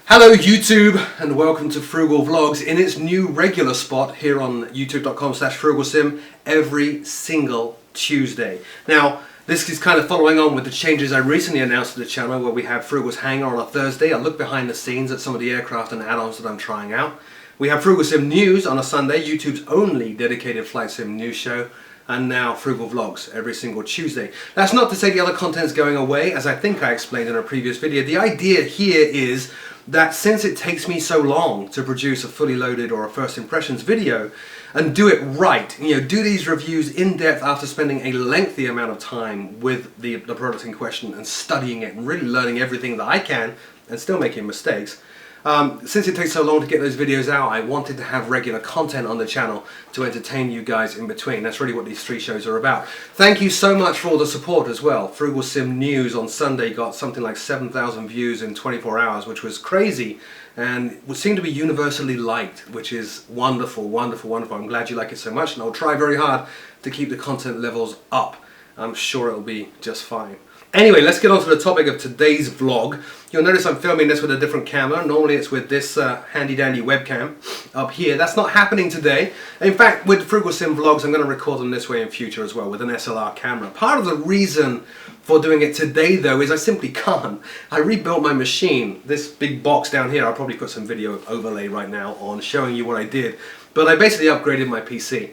Hello YouTube and welcome to Froogle Vlogs in its new regular spot here on youtube.com/FroogleSim every single Tuesday. Now this is kind of following on with the changes I recently announced to the channel where we have Froogle's Hangar on a Thursday. I look behind the scenes at some of the aircraft and add-ons that I'm trying out. We have FroogleSim News on a Sunday, YouTube's only dedicated flight sim news show. And now Froogle Vlogs every single Tuesday. That's not to say the other content's going away, as I think I explained in a previous video. The idea here is that since it takes me so long to produce a fully loaded or a first impressions video and do it right, do these reviews in depth after spending a lengthy amount of time with the product in question and studying it and really learning everything that I can and still making mistakes. Since it takes so long to get those videos out, I wanted to have regular content on the channel to entertain you guys in between. That's really what these three shows are about. Thank you so much for all the support as well. FroogleSim News on Sunday got something like 7,000 views in 24 hours, which was crazy and would seem to be universally liked, which is wonderful, wonderful, wonderful. I'm glad you like it so much, and I'll try very hard to keep the content levels up. I'm sure it'll be just fine. Anyway, let's get on to the topic of today's vlog. You'll notice I'm filming this with a different camera. Normally it's with this handy dandy webcam up here. That's not happening today. In fact, with FroogleSim vlogs, I'm going to record them this way in future as well with an SLR camera. Part of the reason for doing it today though is I simply can't. I rebuilt my machine. This big box down here, I'll probably put some video overlay right now on showing you what I did. But I basically upgraded my PC.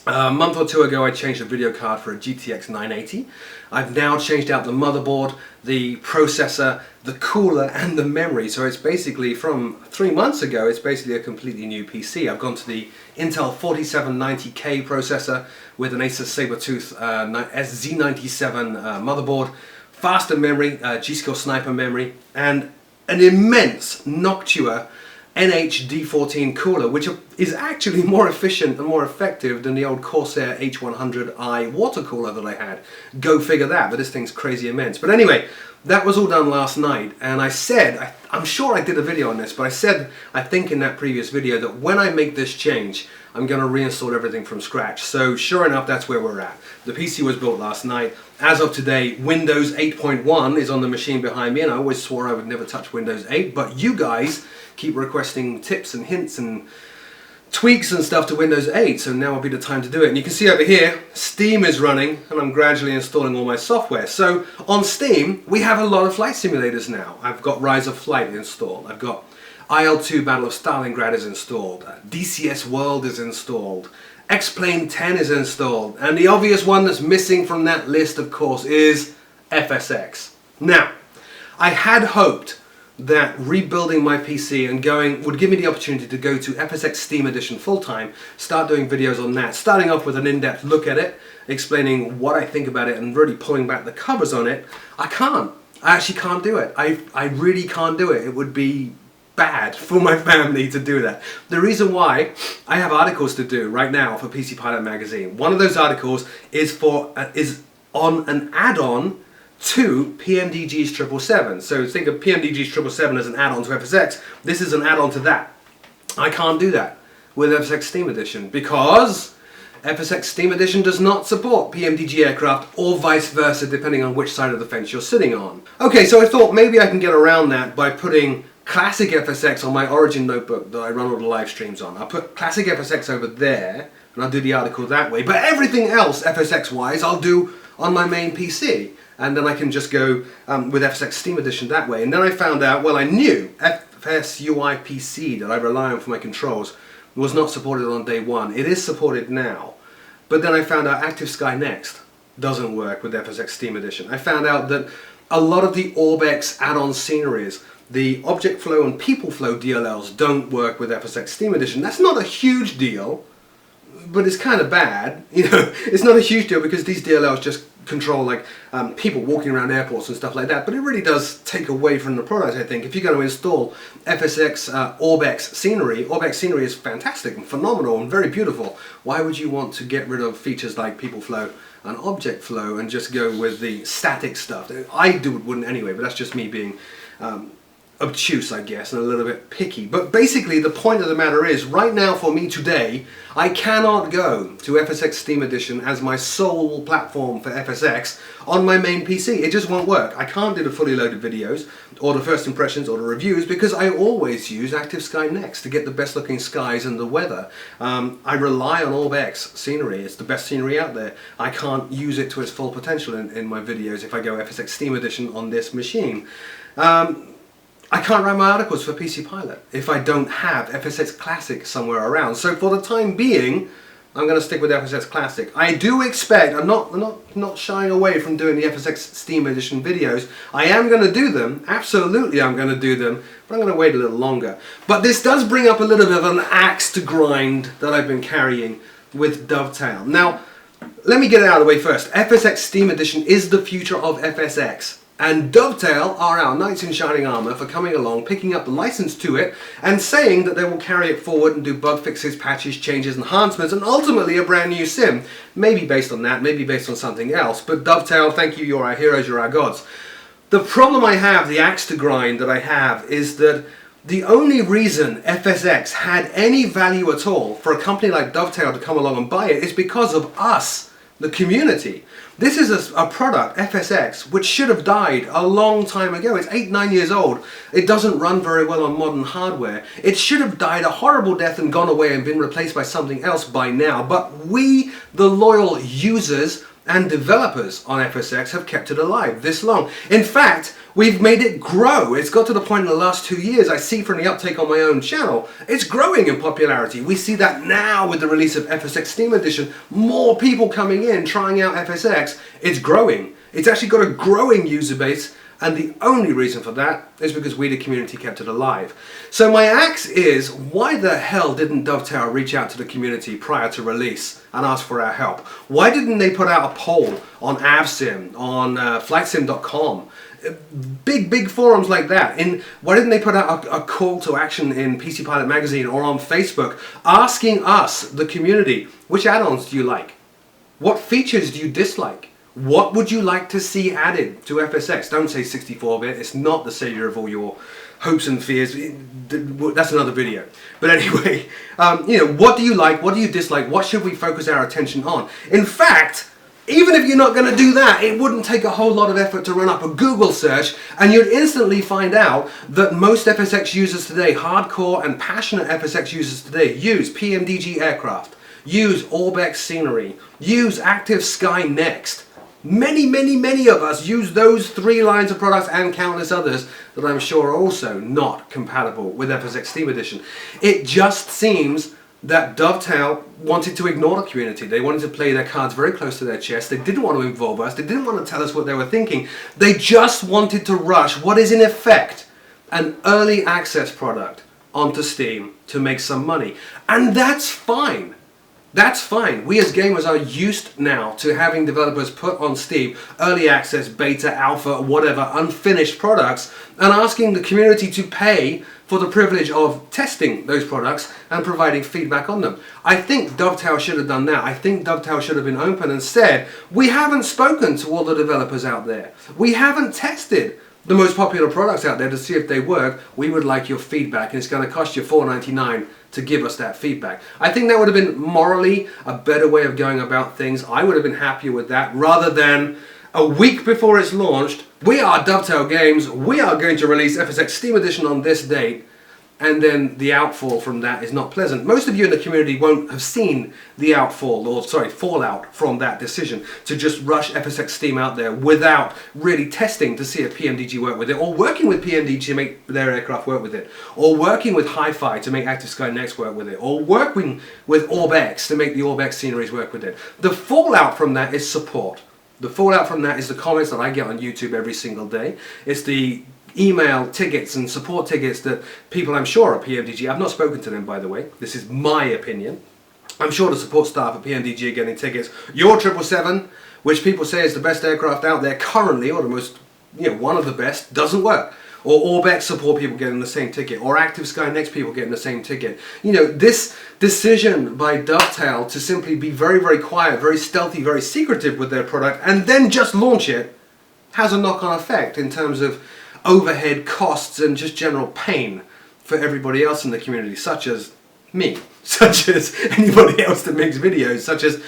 A month or two ago I changed a video card for a GTX 980. I've now changed out the motherboard, the processor, the cooler and the memory. So it's basically, from 3 months ago, it's basically a completely new PC. I've gone to the Intel 4790K processor with an Asus Sabertooth Z97 motherboard, faster memory, G-Skill Sniper memory, and an immense Noctua NH-D14 cooler, which is actually more efficient and more effective than the old Corsair H100i water cooler that I had. Go figure that, but this thing's crazy immense. But anyway, that was all done last night, and I said, I'm sure I did a video on this, but I said, I think in that previous video, that when I make this change, I'm going to reinstall everything from scratch. So sure enough, that's where we're at. The PC was built last night. As of today, Windows 8.1 is on the machine behind me, and I always swore I would never touch Windows 8, but you guys keep requesting tips and hints and tweaks and stuff to Windows 8, so now will be the time to do it. And you can see over here, Steam is running, and I'm gradually installing all my software. So on Steam, we have a lot of flight simulators now. I've got Rise of Flight installed. I've got IL-2 Battle of Stalingrad is installed. DCS World is installed. X-Plane 10 is installed. And the obvious one that's missing from that list, of course, is FSX. Now, I had hoped that rebuilding my PC and going would give me the opportunity to go to FSX Steam Edition full-time, start doing videos on that, starting off with an in-depth look at it, explaining what I think about it and really pulling back the covers on it. I can't. I actually can't do it. I really can't do it. It would be bad for my family to do that. The reason why, I have articles to do right now for PC Pilot magazine. One of those articles is on an add-on to PMDG's 777. So think of PMDG's 777 as an add-on to FSX. This is an add-on to that. I can't do that with FSX Steam Edition because FSX Steam Edition does not support PMDG aircraft or vice versa, depending on which side of the fence you're sitting on. Okay, so I thought maybe I can get around that by putting Classic FSX on my Origin notebook that I run all the live streams on. I'll put Classic FSX over there and I'll do the article that way. But everything else FSX wise I'll do on my main PC. And then I can just go with FSX Steam Edition that way. And then I found out, well, I knew FSUI PC that I rely on for my controls was not supported on day one. It is supported now. But then I found out Active Sky Next doesn't work with FSX Steam Edition. I found out that a lot of the Orbex add-on sceneries, the Object Flow and People Flow DLLs don't work with FSX Steam Edition. That's not a huge deal, but it's kind of bad. It's not a huge deal because these DLLs just control like people walking around airports and stuff like that, but it really does take away from the product, I think. If you're going to install FSX Orbex scenery is fantastic and phenomenal and very beautiful. Why would you want to get rid of features like People Flow and Object Flow and just go with the static stuff? I wouldn't anyway, but that's just me being obtuse, I guess, and a little bit picky. But basically, the point of the matter is, right now for me today, I cannot go to FSX Steam Edition as my sole platform for FSX on my main PC. It just won't work. I can't do the fully loaded videos, or the first impressions, or the reviews, because I always use Active Sky Next to get the best looking skies and the weather. I rely on OrbX scenery. It's the best scenery out there. I can't use it to its full potential in my videos if I go FSX Steam Edition on this machine. I can't write my articles for PC Pilot if I don't have FSX Classic somewhere around. So for the time being, I'm going to stick with FSX Classic. I do expect, I'm not shying away from doing the FSX Steam Edition videos. I am going to do them, absolutely I'm going to do them, but I'm going to wait a little longer. But this does bring up a little bit of an axe to grind that I've been carrying with Dovetail. Now, let me get it out of the way first. FSX Steam Edition is the future of FSX. And Dovetail are our knights in shining armor for coming along, picking up the license to it, and saying that they will carry it forward and do bug fixes, patches, changes, enhancements, and ultimately a brand new sim. Maybe based on that, maybe based on something else. But Dovetail, thank you, you're our heroes, you're our gods. The problem I have, the axe to grind that I have, is that the only reason FSX had any value at all for a company like Dovetail to come along and buy it is because of us, the community. This is a product, FSX, which should have died a long time ago. It's 8-9 years old. It doesn't run very well on modern hardware. It should have died a horrible death and gone away and been replaced by something else by now. But we, the loyal users and developers on FSX, have kept it alive this long. In fact, we've made it grow. It's got to the point in the last 2 years, I see from the uptake on my own channel, it's growing in popularity. We see that now with the release of FSX Steam Edition. More people coming in, trying out FSX. It's growing. It's actually got a growing user base, and the only reason for that is because we, the community, kept it alive. So my axe is, why the hell didn't Dovetail reach out to the community prior to release and ask for our help? Why didn't they put out a poll on AvSim, on FlightSim.com? Big forums like that. Why didn't they put out a call to action in PC Pilot magazine or on Facebook asking us, the community, which add-ons do you like? What features do you dislike? What would you like to see added to FSX? Don't say 64-bit. It's not the savior of all your hopes and fears. That's another video. But anyway, what do you like? What do you dislike? What should we focus our attention on? In fact, even if you're not going to do that, it wouldn't take a whole lot of effort to run up a Google search, and you'd instantly find out that most FSX users today, hardcore and passionate FSX users today, use PMDG aircraft, use OrbX scenery, use Active Sky Next. Many of us use those 3 lines of products and countless others that I'm sure are also not compatible with FSX Steam Edition. It just seems that Dovetail wanted to ignore the community. They wanted to play their cards very close to their chest. They didn't want to involve us. They didn't want to tell us what they were thinking. They just wanted to rush what is in effect an early access product onto Steam to make some money. And that's fine. That's fine. We as gamers are used now to having developers put on Steam early access, beta, alpha, whatever, unfinished products, and asking the community to pay for the privilege of testing those products and providing feedback on them. I think Dovetail should have done that. I think Dovetail should have been open and said, we haven't spoken to all the developers out there. We haven't tested the most popular products out there to see if they work. We would like your feedback, and it's going to cost you $4.99 to give us that feedback. I think that would have been morally a better way of going about things. I would have been happier with that, rather than a week before it's launched, we are Dovetail Games, we are going to release FSX Steam Edition on this date, and then the outfall from that is not pleasant. Most of you in the community won't have seen the fallout from that decision to just rush FSX Steam out there without really testing to see if PMDG work with it, or working with PMDG to make their aircraft work with it, or working with Hi-Fi to make Active Sky Next work with it, or working with OrbX to make the OrbX sceneries work with it. The fallout from that is support. The fallout from that is the comments that I get on YouTube every single day. It's the email tickets and support tickets that people, I'm sure, are PMDG. I've not spoken to them, by the way. This is my opinion. I'm sure the support staff at PMDG are getting tickets. Your 777, which people say is the best aircraft out there currently, or the most, one of the best, doesn't work. Or OrbX support people getting the same ticket, or Active Sky Next people getting the same ticket. This decision by Dovetail to simply be very, very quiet, very stealthy, very secretive with their product, and then just launch it, has a knock-on effect in terms of overhead costs and just general pain for everybody else in the community, such as me, such as anybody else that makes videos, such as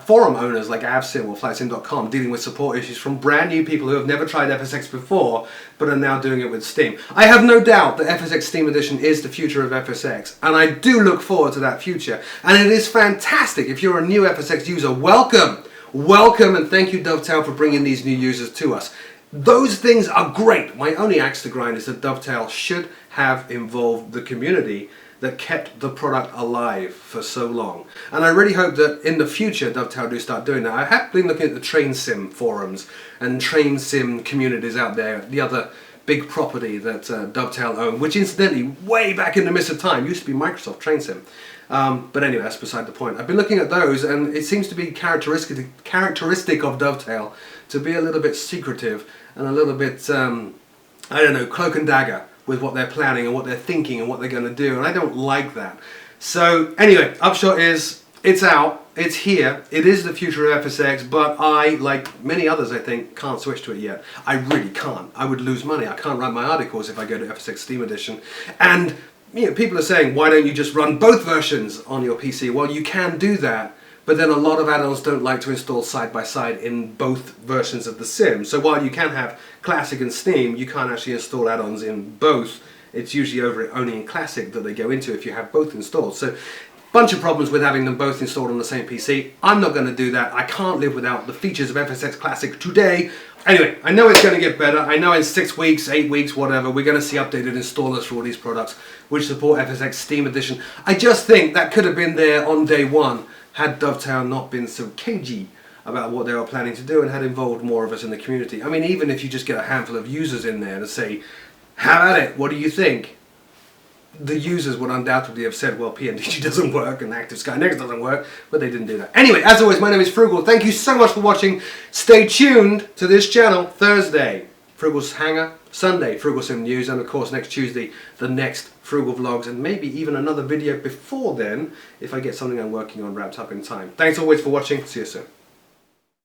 forum owners like avsim or flightsim.com dealing with support issues from brand new people who have never tried FSX before but are now doing it with Steam. I have no doubt that FSX Steam Edition is the future of FSX, and I do look forward to that future, and it is fantastic. If you're a new FSX user, welcome! Welcome, and thank you Dovetail for bringing these new users to us. Those things are great. My only axe to grind is that Dovetail should have involved the community that kept the product alive for so long. And I really hope that in the future Dovetail do start doing that. I have been looking at the train sim forums and train sim communities out there, the other big property that Dovetail owned, which incidentally, way back in the mist of time, used to be Microsoft Train Sim. But anyway, that's beside the point. I've been looking at those, and it seems to be characteristic of Dovetail to be a little bit secretive and a little bit, I don't know, cloak and dagger with what they're planning and what they're thinking and what they're going to do, and I don't like that. So anyway, upshot is, it's out, it's here, it is the future of FSX, but I, like many others I think, can't switch to it yet. I really can't. I would lose money. I can't write my articles if I go to FSX Steam Edition. And you know, people are saying, why don't you just run both versions on your PC? Well, you can do that, but then a lot of add-ons don't like to install side by side in both versions of the sim. So while you can have Classic and Steam, you can't actually install add-ons in both. It's usually only in Classic that they go into if you have both installed. So bunch of problems with having them both installed on the same PC. I'm not going to do that. I can't live without the features of FSX Classic today. Anyway, I know it's going to get better. I know in 6 weeks, 8 weeks, whatever, we're going to see updated installers for all these products which support FSX Steam Edition. I just think that could have been there on day one had Dovetail not been so cagey about what they were planning to do and had involved more of us in the community. I mean, even if you just get a handful of users in there to say, have at it, what do you think? The users would undoubtedly have said, well, PNDG doesn't work and Active Sky Next doesn't work, but they didn't do that. Anyway, as always, my name is Froogle. Thank you so much for watching. Stay tuned to this channel. Thursday, Froogle's Hangar. Sunday, Froogle Sim News. And of course, next Tuesday, the next Froogle Vlogs. And maybe even another video before then, if I get something I'm working on wrapped up in time. Thanks always for watching. See you soon.